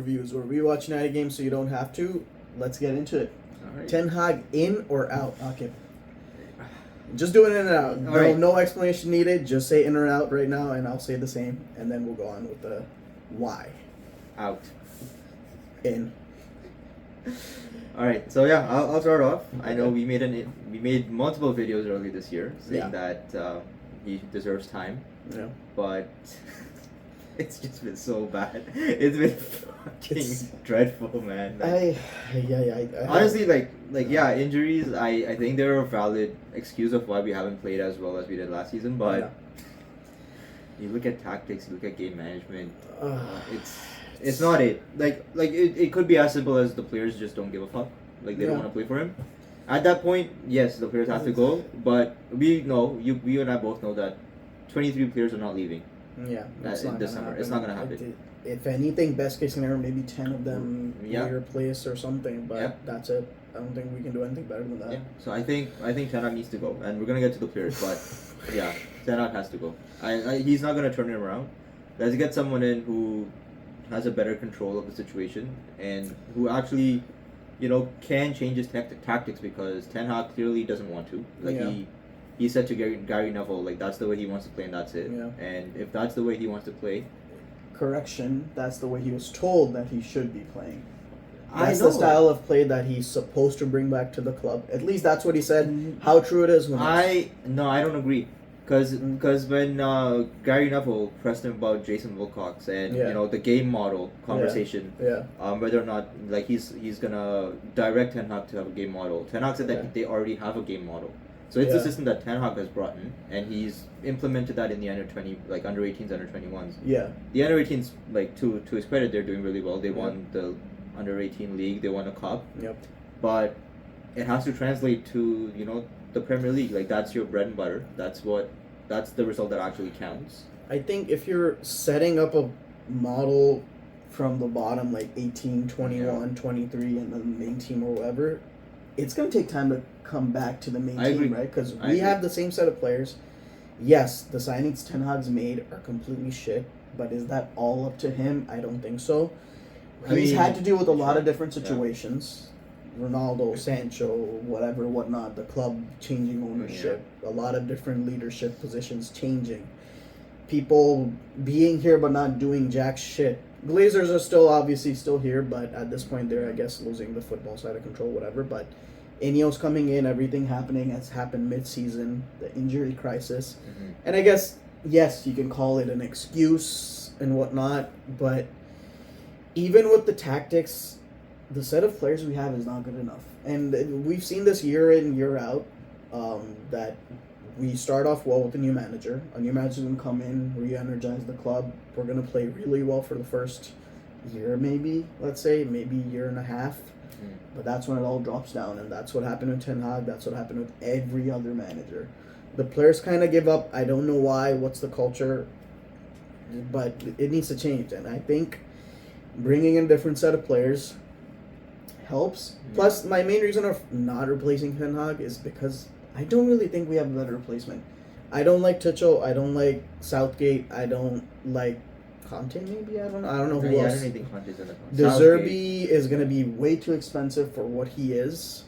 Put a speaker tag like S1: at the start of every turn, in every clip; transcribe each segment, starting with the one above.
S1: reviews where we watch United games so you don't have to. Let's get into it.
S2: All right.
S1: Ten Hag in or out? Okay. Just do it in and out.
S2: All right.
S1: No explanation needed. Just say in or out right now, and I'll say the same, and then we'll go on with the why.
S2: Out.
S1: In.
S2: All right. So yeah, I'll start off. I know we made multiple videos early this year saying that he deserves time,
S1: Yeah.
S2: but it's just been so bad. It's been fucking dreadful, man. Like, honestly, injuries. I think they're a valid excuse of why we haven't played as well as we did last season. But you look at tactics, you look at game management. It's not it. It could be as simple as the players just don't give a fuck. Like they don't want to play for him. At that point, yes, the players have to go. But we know, you and I both know that 23 players are not leaving.
S1: Yeah,
S2: This summer. It's not gonna happen.
S1: If anything, best case scenario, maybe 10 of them later place or something, but that's it. I don't think we can do anything better than that.
S2: Yeah. So I think Ten Hag needs to go, and we're gonna get to the players, but yeah, Ten Hag has to go. He's not gonna turn it around. Let's get someone in who has a better control of the situation and who actually, can change his tactics, because Ten Hag clearly doesn't want to. He said to Gary Neville, that's the way he wants to play and that's it.
S1: Yeah.
S2: And if that's the way he wants to play...
S1: Correction, that's the way he was told that he should be playing. That's
S2: I know.
S1: the style of play that he's supposed to bring back to the club. At least that's what he said. How true it is...
S2: I don't agree. Because when Gary Neville pressed him about Jason Wilcox and the game model conversation, whether or not he's gonna direct Ten Hag to have a game model. Ten Hag said that they already have a game model. So it's the system that Ten Hag has brought in, and he's implemented that in the under 18s, under 21s.
S1: Yeah. The
S2: under 18s, to his credit, they're doing really well. They won the under 18 league. They won a cup.
S1: Yep.
S2: But it has to translate to the Premier League. That's your bread and butter. That's the result that actually counts.
S1: I think if you're setting up a model from the bottom, 18, 21, 23, and the main team or whatever, it's going to take time to come back to the main team, right? Because we have the same set of players. Yes, the signings Ten Hag's made are completely shit, but is that all up to him? I don't think so. He's had to deal with a lot of different situations. Ronaldo, Sancho, whatever, whatnot, the club changing ownership, a lot of different leadership positions changing. People being here but not doing jack shit. Glazers are still obviously still here, but at this point they're, I guess, losing the football side of control, whatever. But Ineos coming in, everything happening has happened mid-season, the injury crisis. Mm-hmm. And I guess, yes, you can call it an excuse and whatnot, but even with the tactics, the set of players we have is not good enough. And we've seen this year in, year out, that we start off well with a new manager. A new manager is going to come in, re-energize the club. We're going to play really well for the first year, maybe, let's say, maybe year and a half. Mm. But that's when it all drops down, and that's what happened with Ten Hag. That's what happened with every other manager. The players kind of give up. I don't know why. What's the culture? But it needs to change, and I think bringing in a different set of players helps. Yeah. Plus, my main reason of not replacing Ten Hag is because I don't really think we have a better replacement. I don't like Tuchel. I don't like Southgate. I don't like Conte. Maybe I don't know who else.
S2: I don't think Conte's in it.
S1: De Zerbi is going to be way too expensive for what he is.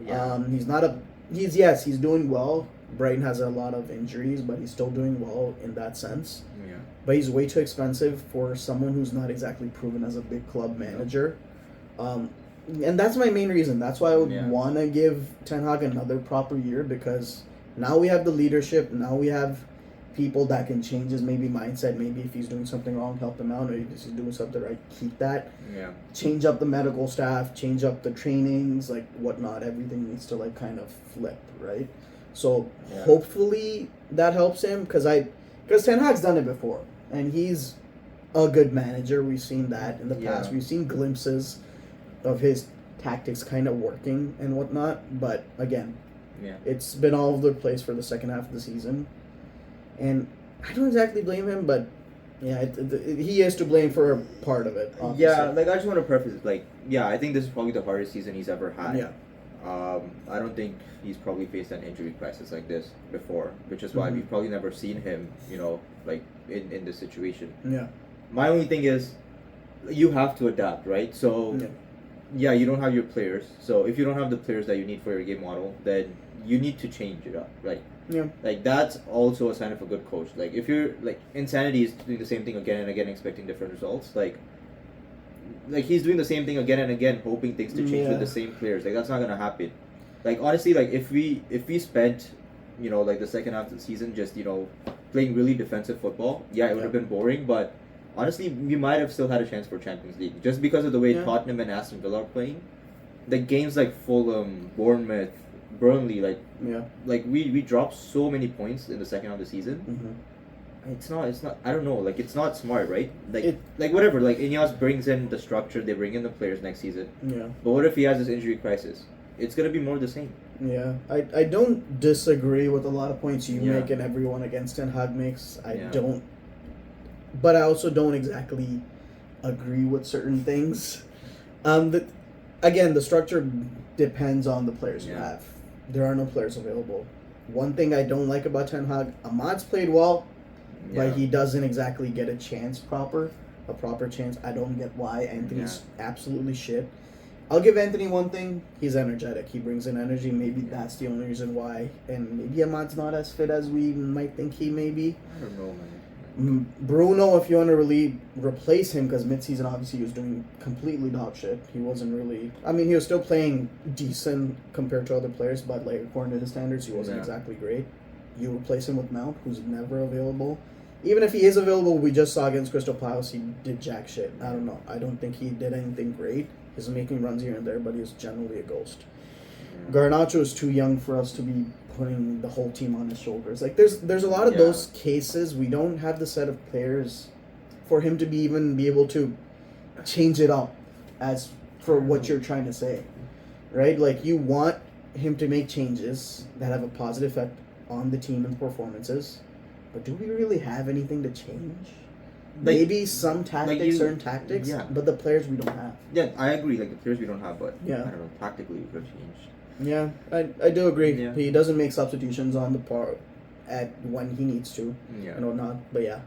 S1: Yeah. He's doing well. Brighton has a lot of injuries, but he's still doing well in that sense. Yeah. But he's way too expensive for someone who's not exactly proven as a big club manager. And that's my main reason. That's why I would want to give Ten Hag another proper year, because now we have the leadership. Now we have people that can change his mindset. Maybe if he's doing something wrong, help him out. Or if he's doing something right, keep that. Yeah. Change up the medical staff. Change up the trainings, whatnot. Everything needs to kind of flip, right? So hopefully that helps him, because Ten Hag's done it before, and he's a good manager. We've seen that in the past. We've seen glimpses of his tactics kind of working and whatnot, but again, it's been all over the place for the second half of the season, and I don't exactly blame him, but he is to blame for a part of it, obviously.
S2: I just want to preface it, I think this is probably the hardest season he's ever had. I don't think he's probably faced an injury crisis like this before, which is why we've probably never seen him, in this situation. My only thing is, you have to adapt, right? So yeah, you don't have your players. So if you don't have the players that you need for your game model, then you need to change it up, right?
S1: Yeah.
S2: Like that's also a sign of a good coach. Like if you're like Insanity is doing the same thing again and again, expecting different results. Like he's doing the same thing again and again, hoping things to change with the same players. Like that's not gonna happen. Like honestly, like if we spent, like the second half of the season just playing really defensive football, yeah, it would have been boring, but honestly, we might have still had a chance for Champions League just because of the way Tottenham and Aston Villa are playing. The games like Fulham, Bournemouth, Burnley, like we dropped so many points in the second half of the season.
S1: Mm-hmm.
S2: It's not. I don't know. Like it's not smart, right? Like whatever. Like Ineos brings in the structure, they bring in the players next season.
S1: Yeah.
S2: But what if he has this injury crisis? It's gonna be more the same.
S1: Yeah, I don't disagree with a lot of points you make and everyone against Ten Hag makes. I don't, but I also don't exactly agree with certain things. Again, the structure depends on the players you have. There are no players available. One thing I don't like about Ten Hag, Ahmad's played well, but he doesn't exactly get a proper chance. I don't get why. Anthony's absolutely shit. I'll give Anthony one thing. He's energetic. He brings in energy. Maybe that's the only reason why. And maybe Ahmad's not as fit as we might think he may be.
S2: I don't know, man.
S1: Bruno, if you want to really replace him, because mid-season obviously he was doing completely dog shit. He wasn't really... I mean, he was still playing decent compared to other players, but like according to his standards, he wasn't exactly great. You replace him with Mount, who's never available. Even if he is available, we just saw against Crystal Palace, he did jack shit. I don't know. I don't think he did anything great. He's making runs here and there, but he's generally a ghost. Garnacho is too young for us to be putting the whole team on his shoulders. Like there's a lot of those cases. We don't have the set of players for him to be able to change it up as for what you're trying to say, right? Like you want him to make changes that have a positive effect on the team and performances, but do we really have anything to change? Maybe some tactics, certain tactics, but the players we don't have.
S2: Yeah, I agree. Like the players we don't have, but I don't know. Tactically, we could have changed.
S1: Yeah, I do agree. Yeah. He doesn't make substitutions on the part at when he needs to.
S2: Yeah,
S1: not. But yeah,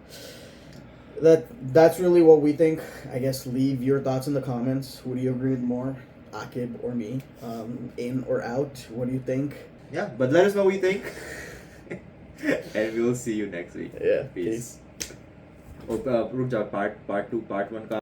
S1: that's really what we think. I guess leave your thoughts in the comments. Who do you agree with more, Akib or me? In or out? What do you think?
S2: Yeah, but let us know what you think, and we will see you next week.
S1: Yeah,
S2: peace. रुक जा part 2 part 1 का